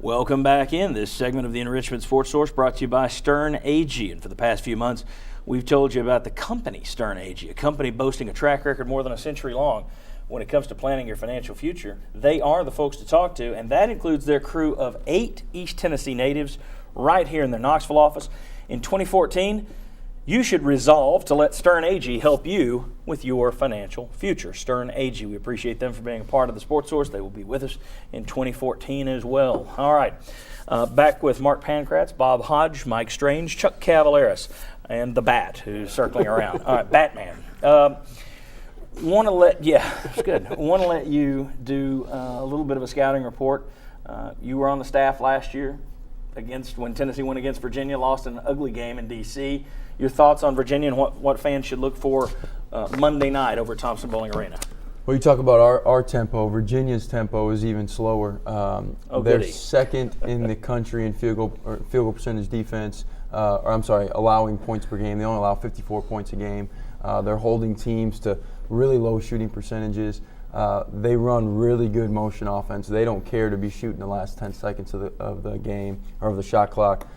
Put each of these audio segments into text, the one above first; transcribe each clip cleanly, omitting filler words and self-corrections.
Welcome back in. This segment of the Enrichment Sports Source brought to you by Stern AG. And for the past few months, we've told you about the company Stern AG, a company boasting a track record more than a century long when it comes to planning your financial future. They are the folks to talk to, and that includes their crew of 8 East Tennessee natives right here in their Knoxville office. In 2014, you should resolve to let Stern AG help you with your financial future. Stern AG, we appreciate them for being a part of the Sports Source. They will be with us in 2014 as well. All right, back with Mark Pankratz, Bob Hodge, Mike Strange, Chuck Cavaleris, and the Bat, who's circling around. All right, Batman. Want to let you do a little bit of a scouting report. You were on the staff last year when Tennessee went against Virginia, lost an ugly game in D.C. Your thoughts on Virginia and what fans should look for Monday night over at Thompson-Boling Arena? Well, you talk about our tempo. Virginia's tempo is even slower. They're second in the country in field goal percentage defense. Allowing points per game. They only allow 54 points a game. They're holding teams to really low shooting percentages. They run really good motion offense. They don't care to be shooting the last 10 seconds of the game or of the shot clock.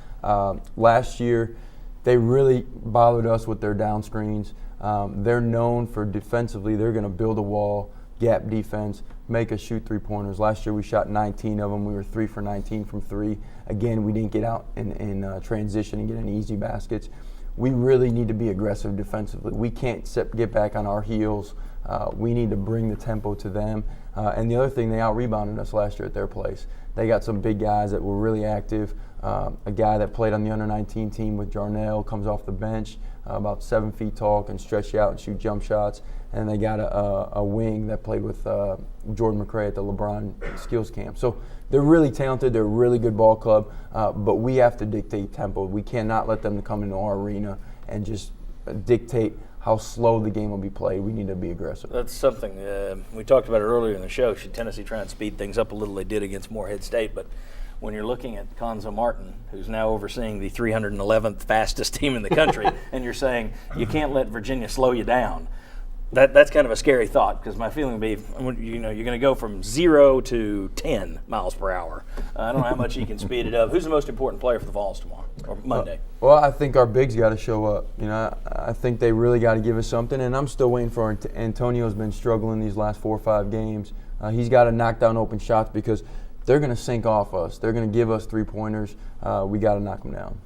Last year, they really bothered us with their down screens. They're known for defensively, they're going to build a wall, gap defense, make us shoot three-pointers. Last year we shot 19 of them. We were 3 for 19 from 3. Again, we didn't get out in transition and get any easy baskets. We really need to be aggressive defensively. We can't get back on our heels. We need to bring the tempo to them. And the other thing, they out-rebounded us last year at their place. They got some big guys that were really active. A guy that played on the under-19 team with Jarnell comes off the bench, about 7 feet tall, can stretch you out and shoot jump shots. And they got a wing that played with Jordan McRae at the LeBron Skills Camp. So they're really talented. They're a really good ball club, but we have to dictate tempo. We cannot let them come into our arena and just dictate how slow the game will be played. We need to be aggressive. That's something we talked about it earlier in the show. Should Tennessee try and speed things up a little? They did against Morehead State, but when you're looking at Konzo Martin, who's now overseeing the 311th fastest team in the country, and you're saying you can't let Virginia slow you down, that's kind of a scary thought, because my feeling would be, you're going to go from 0 to 10 miles per hour. I don't know how much he can speed it up. Who's the most important player for the Vols tomorrow or Monday? Well, I think our bigs got to show up. I think they really got to give us something, and I'm still waiting for Antonio's been struggling these last 4 or 5 games. He's got to knock down open shots because they're going to sink off us. They're going to give us three-pointers. We got to knock them down.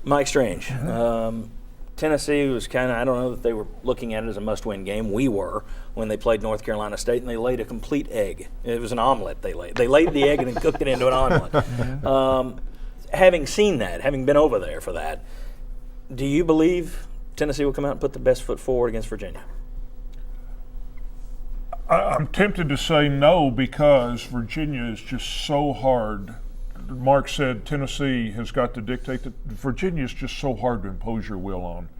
Mike Strange. Tennessee was kind of, I don't know that they were looking at it as a must-win game. We were when they played North Carolina State, and they laid a complete egg. It was an omelet they laid. They laid the egg and then cooked it into an omelet. Having seen that, having been over there for that, do you believe Tennessee will come out and put the best foot forward against Virginia? I'm tempted to say no, because Virginia is just so hard. Mark said Tennessee has got to dictate that. Virginia is just so hard to impose your will on.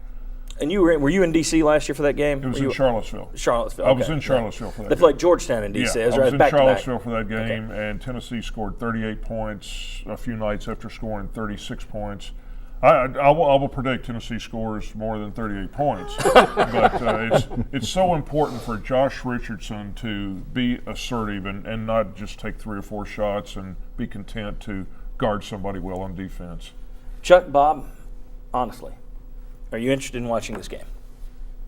And were you in D.C. last year for that game? It was in Charlottesville. Charlottesville. I was in Charlottesville for that. They played Georgetown in D.C. Yeah, I was in back Charlottesville for that game, and Tennessee scored 38 points a few nights after scoring 36 points. I will predict Tennessee scores more than 38 points, but it's so important for Josh Richardson to be assertive and not just take 3 or 4 shots and be content to guard somebody well on defense. Chuck, Bob, honestly, are you interested in watching this game?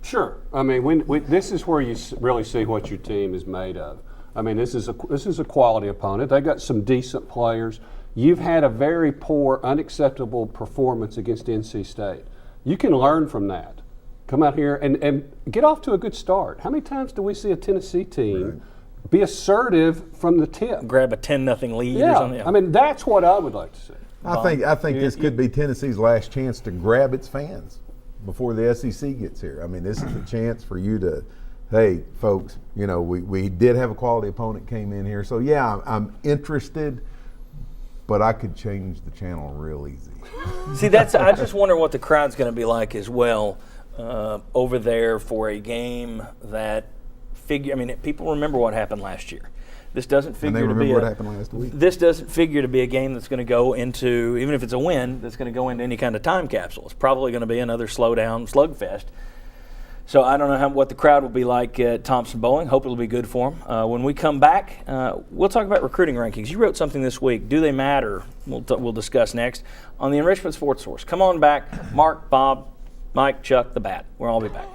Sure. I mean, this is where you really see what your team is made of. I mean, this is a quality opponent. They got some decent players. You've had a very poor, unacceptable performance against NC State. You can learn from that. Come out here and get off to a good start. How many times do we see a Tennessee team be assertive from the tip? Grab a 10-0 lead or something? Yeah, I mean, that's what I would like to see. I think this could be Tennessee's last chance to grab its fans before the SEC gets here. I mean, this is a chance for you to, hey, folks, we did have a quality opponent came in here. So, yeah, I'm interested, but I could change the channel real easy. See, I just wonder what the crowd's going to be like as well over there for a game that people remember what happened last year. This doesn't figure to be what happened last week. This doesn't figure to be a game that's going to go into, even if it's a win, that's going to go into any kind of time capsule. It's probably going to be another slowdown slugfest. So I don't know what the crowd will be like at Thompson Bowling. Hope it'll be good for them. When we come back, we'll talk about recruiting rankings. You wrote something this week. Do they matter? We'll discuss next on the Enrichment Sports Source. Come on back. Mark, Bob, Mike, Chuck, the Bat. We'll all be back.